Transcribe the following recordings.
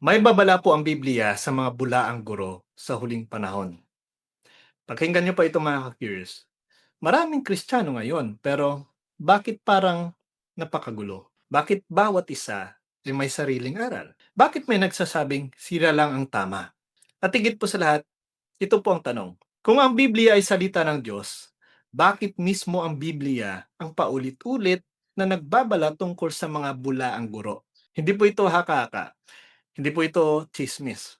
May babala po ang Biblia sa mga bulaang guro sa huling panahon. Pakinggan niyo pa ito mga ka-curious. Maraming Kristiyano ngayon, pero bakit parang napakagulo? Bakit bawat isa ay may sariling aral? Bakit may nagsasabing sila lang ang tama? At higit po sa lahat, ito po ang tanong. Kung ang Biblia ay salita ng Diyos, bakit mismo ang Biblia ang paulit-ulit na nagbabala tungkol sa mga bulaang guro? Hindi po ito haka-haka. Hindi po ito chismis.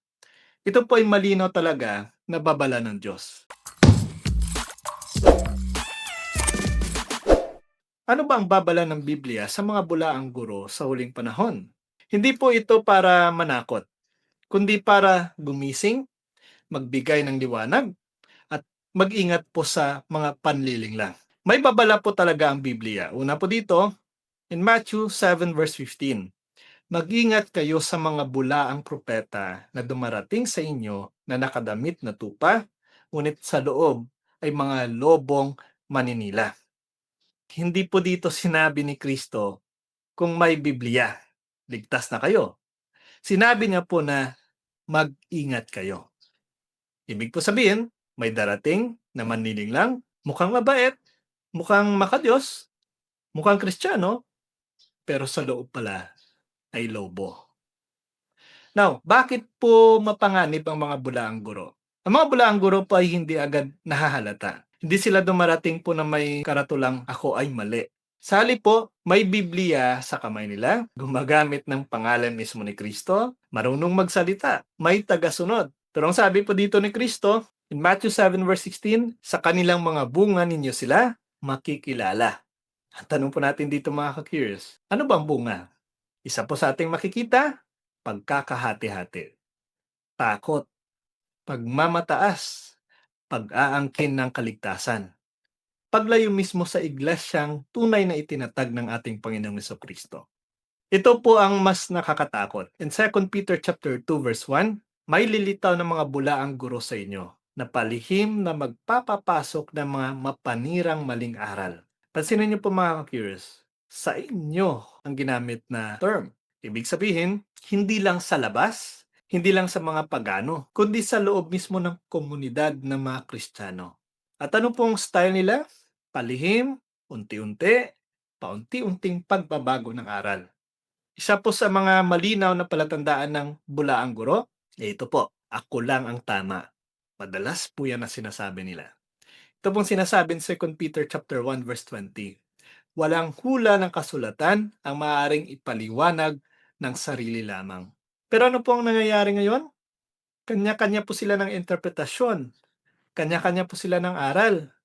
Ito po ay malinaw talaga na babala ng Diyos. Ano ba ang babala ng Biblia sa mga bulaang guro sa huling panahon? Hindi po ito para manakot, kundi para gumising, magbigay ng liwanag, at mag-ingat po sa mga panlilinlang. May babala po talaga ang Biblia. Una po dito, in Matthew 7 verse 15. Mag-ingat kayo sa mga bulaang propeta na dumarating sa inyo na nakadamit na tupa, ngunit sa loob ay mga lobong maninila. Hindi po dito sinabi ni Kristo, kung may Biblia, ligtas na kayo. Sinabi niya po na mag-ingat kayo. Ibig po sabihin, may darating na manlilinglang, mukhang mabait, mukhang makadiyos, mukhang Kristiyano, pero sa loob pala ay lobo. Now, bakit po mapanganib ang mga bulaang guro? Ang mga bulaang guro po ay hindi agad nahahalata. Hindi sila dumarating po na may karatulang ako ay mali. Sa halip po, may Biblia sa kamay nila, gumagamit ng pangalan mismo ni Kristo, marunong magsalita, may tagasunod. Pero ang sabi po dito ni Kristo, in Matthew 7 verse 16, sa kanilang mga bunga ninyo sila makikilala. Ang tanong po natin dito mga ka-curious, ano bang bunga? Isa po sa ating makikita, pagkakahati-hati, takot, pagmamataas, pag-aangkin ng kaligtasan, paglayo mismo sa iglesyang tunay na itinatag ng ating Panginoong Jesucristo. Ito po ang mas nakakatakot. In 2 Peter chapter 2 verse 1, may lilitaw ng mga bulaang guro sa inyo na palihim na magpapapasok ng mga mapanirang maling aral. Pansinin niyo po mga curious, sa inyo ang ginamit na term. Ibig sabihin, hindi lang sa labas, hindi lang sa mga pagano, kundi sa loob mismo ng komunidad ng mga Kristiyano. At ano pong style nila? Palihim, unti-unti, paunti-unting pagbabago ng aral. Isa po sa mga malinaw na palatandaan ng bulaang guro, ito po, ako lang ang tama. Madalas po yan ang sinasabi nila. Ito pong sinasabi in 2 Peter chapter 1 verse 20. Walang hula ng kasulatan ang maaaring ipaliwanag ng sarili lamang. Pero ano po ang nangyayari ngayon? Kanya-kanya po sila ng interpretasyon. Kanya-kanya po sila ng aral.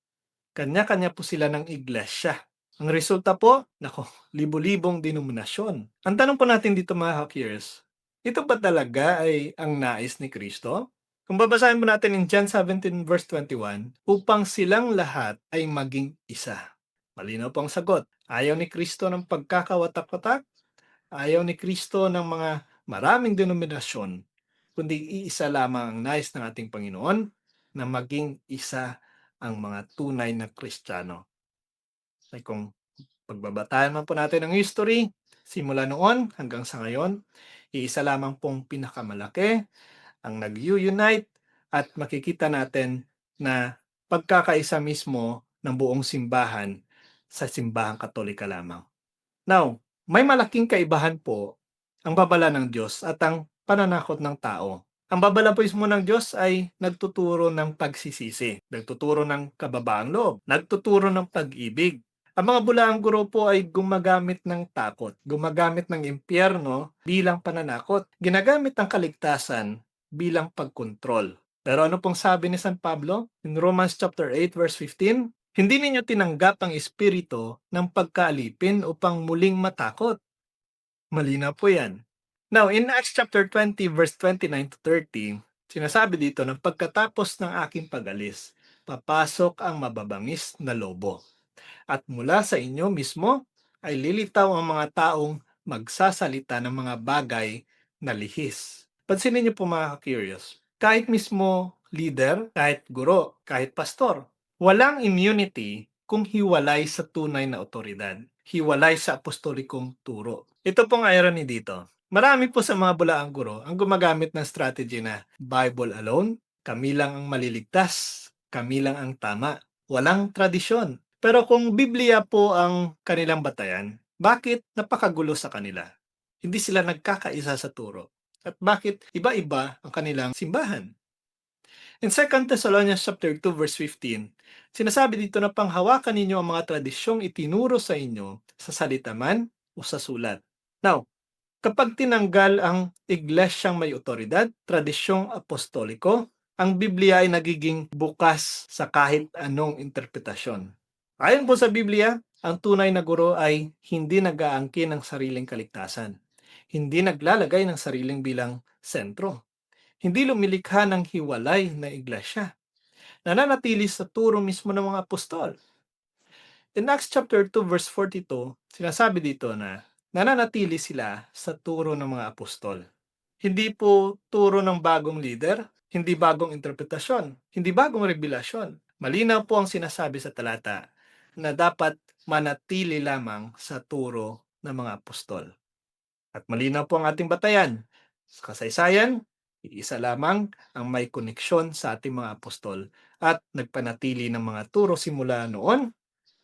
Kanya-kanya po sila ng iglesia. Ang resulta po, nako, libo-libong denominasyon. Ang tanong po natin dito mga hackers, ito ba talaga ay ang nais ni Kristo? Kung babasahin mo natin in John 17 verse 21, upang silang lahat ay maging isa. Malinaw po ang sagot. Ayaw ni Kristo ng pagkakawatak-watak, ayaw ni Kristo ng mga maraming denominasyon, kundi iisa lamang ang nais ng ating Panginoon na maging isa ang mga tunay na Kristiyano. Ay kung pagbabatayan man po natin ang history, simula noon hanggang sa ngayon, iisa lamang pong pinakamalaki ang nag-unite at makikita natin na pagkakaisa mismo ng buong simbahan sa simbahang Katolika lamang. Now, may malaking kaibahan po ang babala ng Diyos at ang pananakot ng tao. Ang babala po mismo ng Diyos ay nagtuturo ng pagsisisi, nagtuturo ng kababaang loob, nagtuturo ng pag-ibig. Ang mga bulaang guro po ay gumagamit ng takot, gumagamit ng impyerno bilang pananakot, ginagamit ang kaligtasan bilang pagkontrol. Pero ano pong sabi ni San Pablo in Romans chapter 8 verse 15? Hindi ninyo tinanggap ang espiritu ng pagkaalipin upang muling matakot. Malinaw po yan. Now, in Acts chapter 20 verse 29 to 30, sinasabi dito na pagkatapos ng aking pag-alis, papasok ang mababangis na lobo. At mula sa inyo mismo ay lilitaw ang mga taong magsasalita ng mga bagay na lihis. Pansinin niyo po mga curious, kahit mismo leader, kahit guro, kahit pastor, walang immunity kung hiwalay sa tunay na otoridad. Hiwalay sa apostolikong turo. Ito pong irony dito. Marami po sa mga bulaang guro ang gumagamit ng strategy na Bible alone, kami lang ang maliligtas, kami lang ang tama, walang tradisyon. Pero kung Biblia po ang kanilang batayan, bakit napakagulo sa kanila? Hindi sila nagkakaisa sa turo. At bakit iba-iba ang kanilang simbahan? In 2 Thessalonians chapter 2 verse 15, sinasabi dito na panghawakan ninyo ang mga tradisyong itinuro sa inyo sa salita man o sa sulat. Now, kapag tinanggal ang iglesyang may otoridad, tradisyong apostoliko, ang Biblia ay nagiging bukas sa kahit anong interpretasyon. Ayon po sa Biblia, ang tunay na guro ay hindi nag-aangkin ng sariling kaligtasan. Hindi naglalagay ng sariling bilang sentro. Hindi lumilikha ng hiwalay na iglesia. Nananatili sa turo mismo ng mga apostol. In Acts chapter 2 verse 42, sinasabi dito na nananatili sila sa turo ng mga apostol. Hindi po turo ng bagong leader, hindi bagong interpretasyon, hindi bagong revelasyon. Malinaw po ang sinasabi sa talata na dapat manatili lamang sa turo ng mga apostol. At malinaw po ang ating batayan. Sa kasaysayan, iisa lamang ang may koneksyon sa ating mga apostol at nagpanatili ng mga turo simula noon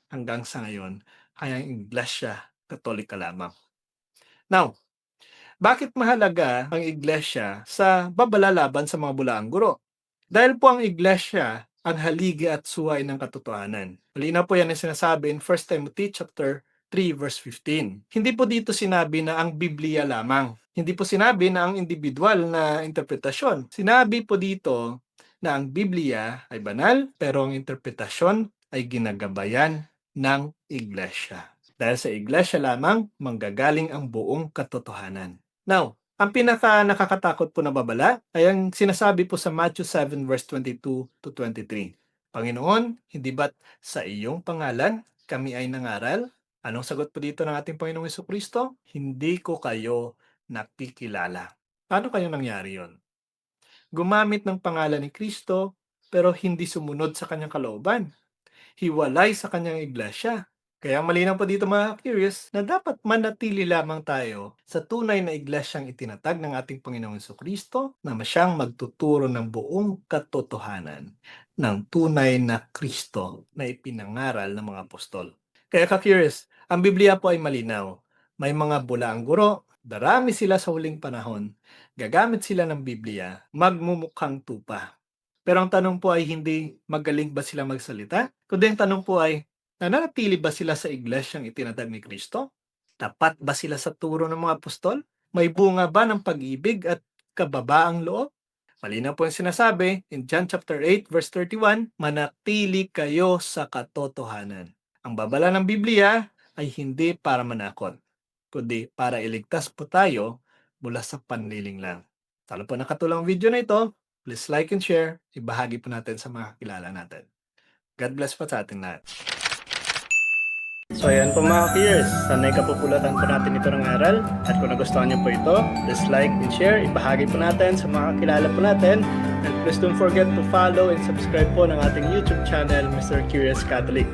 hanggang sa ngayon ay ang Iglesia Katolika lamang. Now, bakit mahalaga ang Iglesia sa babalalaban sa mga bulaang guro? Dahil po ang Iglesia ang haligi at suway ng katotohanan. Malinaw po yan ang sinasabi in 1 Timothy chapter 3 verse 15. Hindi po dito sinabi na ang Biblia lamang. Hindi po sinabi na ang individual na interpretasyon. Sinabi po dito na ang Biblia ay banal, pero ang interpretasyon ay ginagabayan ng Iglesia. Dahil sa Iglesia lamang, manggagaling ang buong katotohanan. Now, ang pinaka nakakatakot po na babala ay ang sinasabi po sa Matthew 7 verse 22 to 23. Panginoon, hindi ba't sa iyong pangalan kami ay nangaral? Anong sagot po dito ng ating Panginoong Jesucristo? Hindi ko kayo nakikilala. Paano kayo nangyari yon? Gumamit ng pangalan ni Kristo pero hindi sumunod sa kanyang kalooban. Hiwalay sa kanyang iglesia. Kaya malinaw po dito mga curious na dapat manatili lamang tayo sa tunay na iglesyang itinatag ng ating Panginoong Jesucristo na siyang magtuturo ng buong katotohanan ng tunay na Kristo na ipinangaral ng mga apostol. Kaya ka-curious, ang Biblia po ay malinaw. May mga bulaang guro, darami sila sa huling panahon, gagamit sila ng Biblia, magmumukhang tupa. Pero ang tanong po ay hindi magaling ba sila magsalita? Kundi ang tanong po ay, nananatili ba sila sa iglesyang itinatag ni Kristo? Tapat ba sila sa turo ng mga apostol? May bunga ba ng pag-ibig at kababaang loob? Malinaw po yung sinasabi in John chapter 8 verse 31, manatili kayo sa katotohanan. Ang babala ng Biblia ay hindi para manakot, kundi para iligtas po tayo mula sa panlilinglang. Talo po nakatulong ang video na ito, please like and share, ibahagi po natin sa mga kakilala natin. God bless po sa ating lahat. So ayan po mga peers, sanay kapupulatan po natin ito ng aral at kung nagustuhan niyo po ito, please like and share, ibahagi po natin sa mga kakilala po natin and please don't forget to follow and subscribe po ng ating YouTube channel, Mr. Curious Catholic.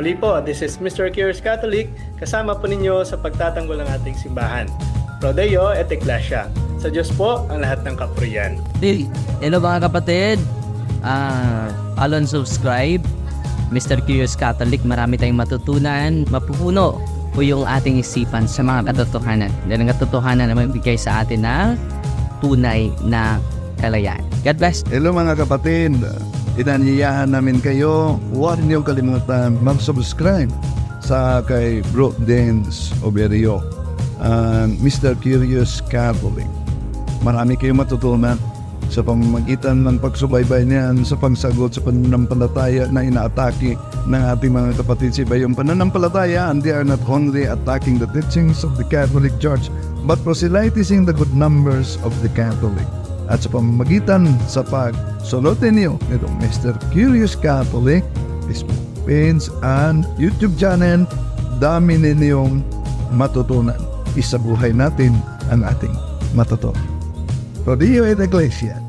Muli po, this is Mr. Curious Catholic, kasama po ninyo sa pagtatanggol ng ating simbahan. Pro Deo et Ecclesia. Sa Diyos po ang lahat ng kapurian. Hello mga kapatid, follow and subscribe Mr. Curious Catholic. Marami tayong matutunan, mapupuno po yung ating isipan sa mga katotohanan. Dahil ang katotohanan na magbigay sa atin na tunay na kalayaan. God bless. Hello mga kapatid, inanyayahan namin kayo, huwag niyong kalimutan mag-subscribe sa kay Bro Dance Oberio, Mr. Curious Catholic. Marami kayong matutunan sa pamamagitan ng pagsubaybay niyan sa pagsagot sa pananampalataya na inaatake ng ating mga kapatid sa iba. Yung pananampalataya, and they are not only attacking the teachings of the Catholic Church, but proselytizing the good numbers of the Catholic. At sa pamamagitan sa pagsunutin niyo nitong Mr. Curious Catholic, Facebook page and YouTube channel, dami ninyong matutunan. Isabuhay natin ang ating matutunan. Pro Deo et Ecclesia.